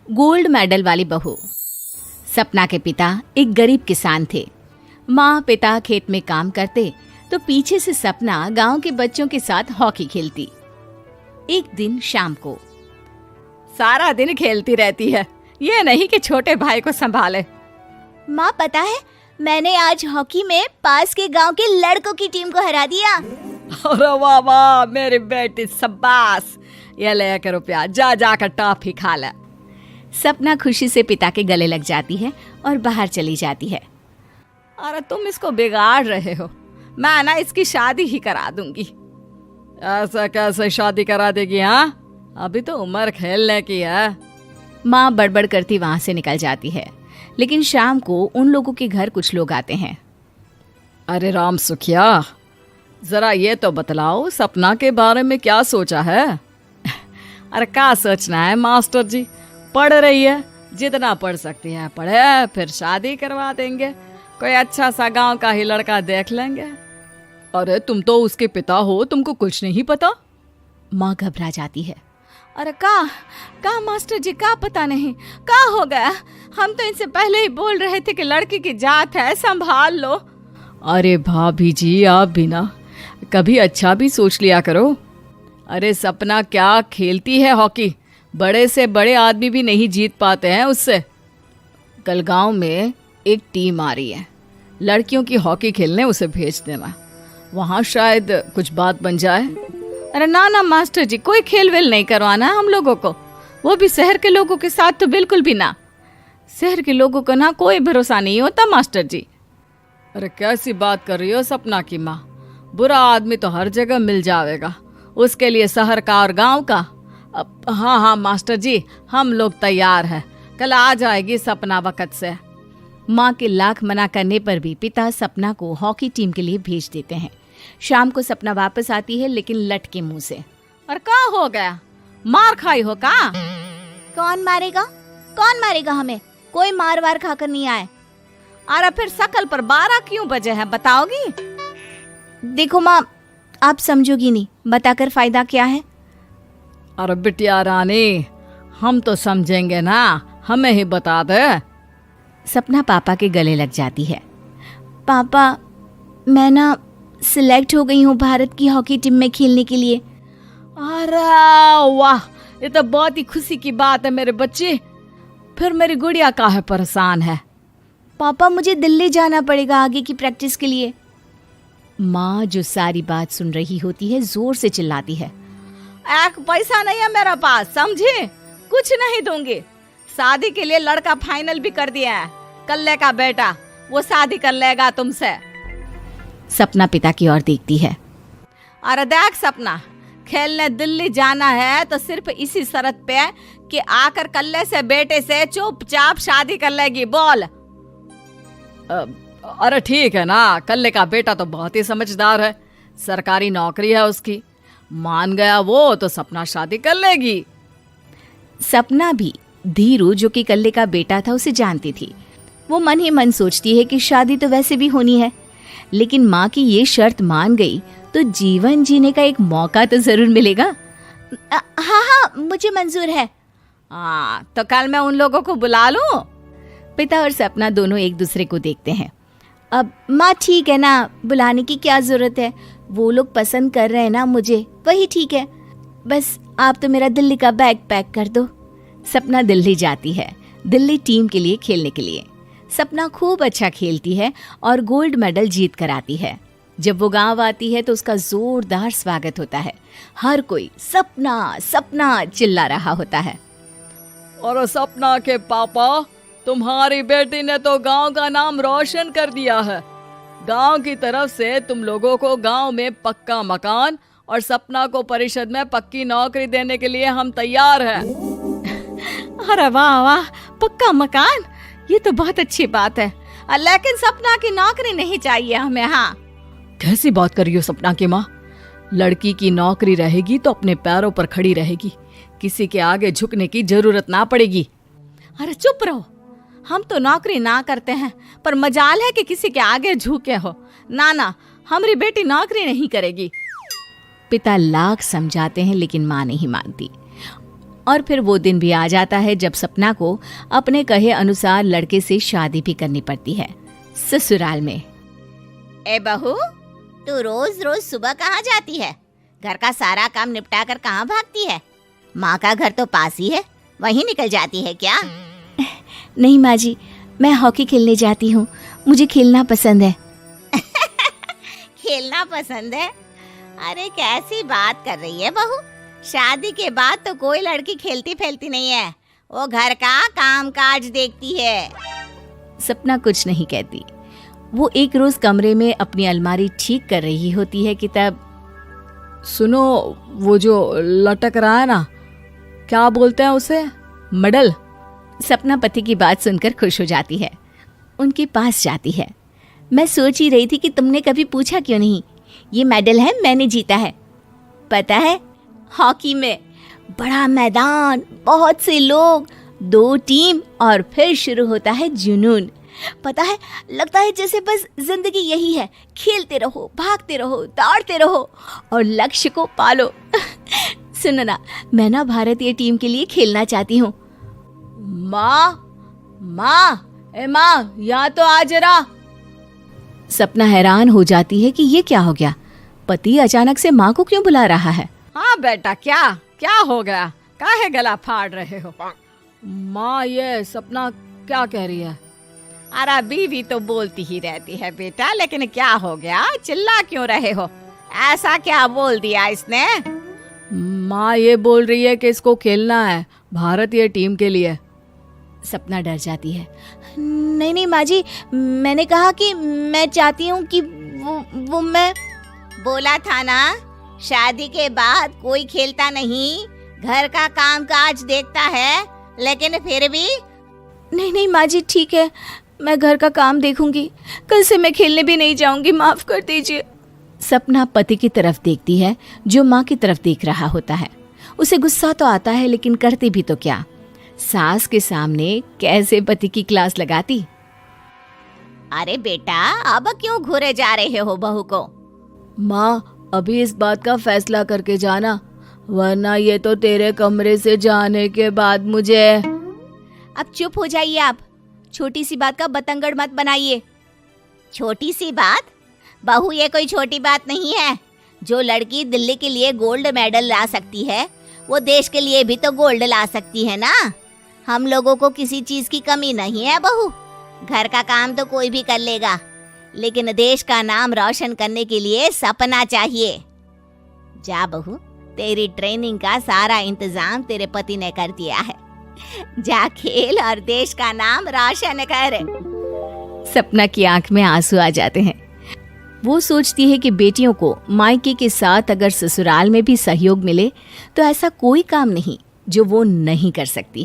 Gold medal वाली बहू। सपना के पिता एक गरीब किसान थे। माँ पिता खेत में काम करते तो पीछे से सपना गांव के बच्चों के साथ हॉकी खेलती। एक दिन शाम को, सारा दिन खेलती रहती है, ये नहीं कि छोटे भाई को संभाले। माँ पता है, मैंने आज हॉकी में पास के गांव के लड़कों की टीम को हरा दिया। अरे वाह वाह मेरी बेटी, शाबाश। ये लेकर रुपया, जा जाकर टॉफी खा ले। सपना खुशी से पिता के गले लग जाती है और बाहर चली जाती है। अरे तुम इसको बिगाड़ रहे हो, मैं ना इसकी शादी ही करा दूंगी। ऐसा कैसे शादी करा देगी? हाँ, अभी तो उम्र खेलने की है। माँ बड़बड़ करती वहां से निकल जाती है। लेकिन शाम को उन लोगों के घर कुछ लोग आते हैं। अरे राम सुखिया, जरा ये तो बतलाओ, सपना के बारे में क्या सोचा है? अरे क्या सोचना है मास्टर जी, पढ़ रही है, जितना पढ़ सकती है पढ़े, फिर शादी करवा देंगे, कोई अच्छा सा गांव का ही लड़का देख लेंगे। अरे तुम तो उसके पिता हो, तुमको कुछ नहीं पता? माँ घबरा जाती है। अरे का मास्टर जी, का पता नहीं, का हो गया? हम तो इनसे पहले ही बोल रहे थे कि लड़की की जात है, संभाल लो। अरे भाभी जी, आप भी ना कभी अच्छा भी सोच लिया करो। अरे सपना क्या खेलती है हॉकी, बड़े से बड़े आदमी भी नहीं जीत पाते हैं उससे। कल गांव में एक टीम आ रही है, लड़कियों की हॉकी खेलने उसे भेज देना, वहां शायद कुछ बात बन जाए। अरे ना मास्टर जी, कोई खेल वेल नहीं करवाना है हम लोगों को, वो भी शहर के लोगों के साथ तो बिल्कुल भी ना। शहर के लोगों को ना कोई भरोसा नहीं होता मास्टर जी। अरे कैसी बात कर रही हो सपना की माँ, बुरा आदमी तो हर जगह मिल जाएगा, उसके लिए शहर का और गांव का। हाँ मास्टर जी, हम लोग तैयार हैं, कल आ जाएगी सपना वक्त से। माँ के लाख मना करने पर भी पिता सपना को हॉकी टीम के लिए भेज देते हैं। शाम को सपना वापस आती है, लेकिन लट के मुंह से। और क्या हो गया, मार खाई हो का? कौन मारेगा हमें? कोई मार वार खाकर नहीं आए। अरे फिर शकल पर 12 क्यों बजे हैं, बताओगी? देखो माँ, आप समझोगी नहीं, बताकर फायदा क्या है? अरे बिटिया रानी, हम तो समझेंगे ना, हमें ही बता दे। सपना पापा के गले लग जाती है। पापा, मैं ना सिलेक्ट हो गई हूँ भारत की हॉकी टीम में खेलने के लिए। अरे वाह, ये तो बहुत ही खुशी की बात है मेरे बच्चे। फिर मेरी गुड़िया काहे परेशान है? पापा, मुझे दिल्ली जाना पड़ेगा आगे की प्रैक्टिस के लिए। माँ जो सारी बात सुन रही होती है, जोर से चिल्लाती है। एक पैसा नहीं है मेरे पास, समझी? कुछ नहीं दूंगी। शादी के लिए लड़का फाइनल भी कर दिया है, कल्ले का बेटा, वो शादी कर लेगा तुमसे। सपना पिता की ओर देखती है। अरे देख सपना, खेलने दिल्ली जाना है तो सिर्फ इसी शर्त पे कि आकर कल्ले से बेटे से चुपचाप शादी कर लेगी, बोल। अरे ठीक है ना, कल्ले का बेटा तो बहुत ही समझदार है, सरकारी नौकरी है उसकी, मान गया वो तो सपना शादी कर लेगी। सपना भी धीरू, जो कि कल्ले का बेटा था, उसे जानती थी। वो मन ही मन सोचती है कि शादी तो वैसे भी होनी है, लेकिन माँ की ये शर्त मान गई तो जीवन जीने का एक मौका तो जरूर मिलेगा। हाँ, मुझे मंजूर है। हाँ, तो कल मैं उन लोगों को बुला लूं? पिता और सपना दोनों एक दूसरे को देखते हैं। अब माँ ठीक है ना, बुलाने की क्या जरूरत है, वो लोग पसंद कर रहे हैं ना मुझे, वही ठीक है। बस आप तो मेरा दिल्ली का बैग पैक कर दो। सपना दिल्ली जाती है, दिल्ली टीम के लिए खेलने के लिए। सपना खूब अच्छा खेलती है और गोल्ड मेडल जीत कर आती है। जब वो गांव आती है तो उसका जोरदार स्वागत होता है। हर कोई सपना सपना चिल्ला रहा होता है। और सपना के पापा, तुम्हारी बेटी ने तो गांव का नाम रोशन कर दिया है। गांव की तरफ से तुम लोगों को गांव में पक्का मकान और सपना को परिषद में पक्की नौकरी देने के लिए हम तैयार हैं। अरे वाह वाह, पक्का मकान, ये तो बहुत अच्छी बात है, लेकिन सपना की नौकरी नहीं चाहिए हमें। हाँ, कैसी बात कर रही हो सपना की माँ? लड़की की नौकरी रहेगी तो अपने पैरों पर खड़ी रहेगी, किसी के आगे झुकने की जरूरत ना पड़ेगी। अरे चुप रहो, हम तो नौकरी ना करते हैं, पर मजाल है कि किसी के आगे झुके हो। ना, हमारी बेटी नौकरी नहीं करेगी। पिता लाख समझाते हैं, लेकिन माँ नहीं मानती। और फिर वो दिन भी आ जाता है जब सपना को अपने कहे अनुसार लड़के से शादी भी करनी पड़ती है। ससुराल में ए बहू, तू रोज रोज सुबह कहाँ जाती है? घर का सारा काम निपटा कर कहाँ भागती है? माँ का घर तो पास ही है, वहीं निकल जाती है क्या? नहीं माँ जी, मैं हॉकी खेलने जाती हूँ, मुझे खेलना पसंद है। खेलना पसंद है? अरे कैसी बात कर रही है बहू, शादी के बाद तो कोई लड़की खेलती फैलती नहीं है, वो घर का काम काज देखती है। सपना कुछ नहीं कहती। वो एक रोज कमरे में अपनी अलमारी ठीक कर रही होती है कि तब सुनो, वो जो लटक रहा है ना, क्या बोलते हैं उसे? मेडल। सपना पति की बात सुनकर खुश हो जाती है, उनके पास जाती है। मैं सोच ही रही थी कि तुमने कभी पूछा क्यों नहीं। ये मेडल है, मैंने जीता है। पता है, हॉकी में बड़ा मैदान, बहुत से लोग, 2 टीम और फिर शुरू होता है जुनून। पता है, लगता है जैसे बस जिंदगी यही है, खेलते रहो, भागते रहो, दौड़ते रहो और लक्ष्य को पालो। सुनो ना, मैं ना भारतीय टीम के लिए खेलना चाहती हूँ। माँ, यहाँ तो आ जरा। सपना हैरान हो जाती है कि ये क्या हो गया, पति अचानक से माँ को क्यों बुला रहा है। हाँ बेटा, क्या हो गया? काहे गला फाड़ रहे हो? माँ, ये सपना क्या कह रही है? अरे बीवी तो बोलती ही रहती है बेटा, लेकिन क्या हो गया, चिल्ला क्यों रहे हो? ऐसा क्या बोल दिया इसने? माँ ये बोल रही है कि इसको खेलना है भारतीय टीम के लिए। सपना डर जाती है। नहीं माँ जी, मैंने कहा कि मैं चाहती हूँ कि वो मैं बोला था ना, शादी के बाद कोई खेलता नहीं, घर का काम काज देखता है, लेकिन फिर भी। नहीं माँ जी, ठीक है, मैं घर का काम देखूंगी, कल से मैं खेलने भी नहीं जाऊंगी, माफ कर दीजिए। सपना पति की तरफ देखती है जो माँ की तरफ देख रहा होता है। उसे गुस्सा तो आता है, लेकिन करती भी तो क्या, सास के सामने कैसे पति की क्लास लगाती। अरे बेटा, अब क्यों घूरे जा रहे हो बहू को? माँ, अभी इस बात का फैसला करके जाना, वरना ये तो तेरे कमरे से जाने के बाद मुझे। अब चुप हो जाइए आप, छोटी सी बात का बतंगड़ मत बनाइए। छोटी सी बात? बहू, ये कोई छोटी बात नहीं है। जो लड़की दिल्ली के लिए गोल्ड मेडल ला सकती है, वो देश के लिए भी तो गोल्ड ला सकती है ना। हम लोगों को किसी चीज की कमी नहीं है बहू, घर का काम तो कोई भी कर लेगा, लेकिन देश का नाम रोशन करने के लिए सपना चाहिए। जा बहू, तेरी ट्रेनिंग का सारा इंतजाम तेरे पति ने कर दिया है, जा खेल और देश का नाम रोशन कर। सपना की आंख में आंसू आ जाते हैं। वो सोचती है कि बेटियों को मायके के साथ अगर ससुराल में भी सहयोग मिले तो ऐसा कोई काम नहीं जो वो नहीं कर सकती है।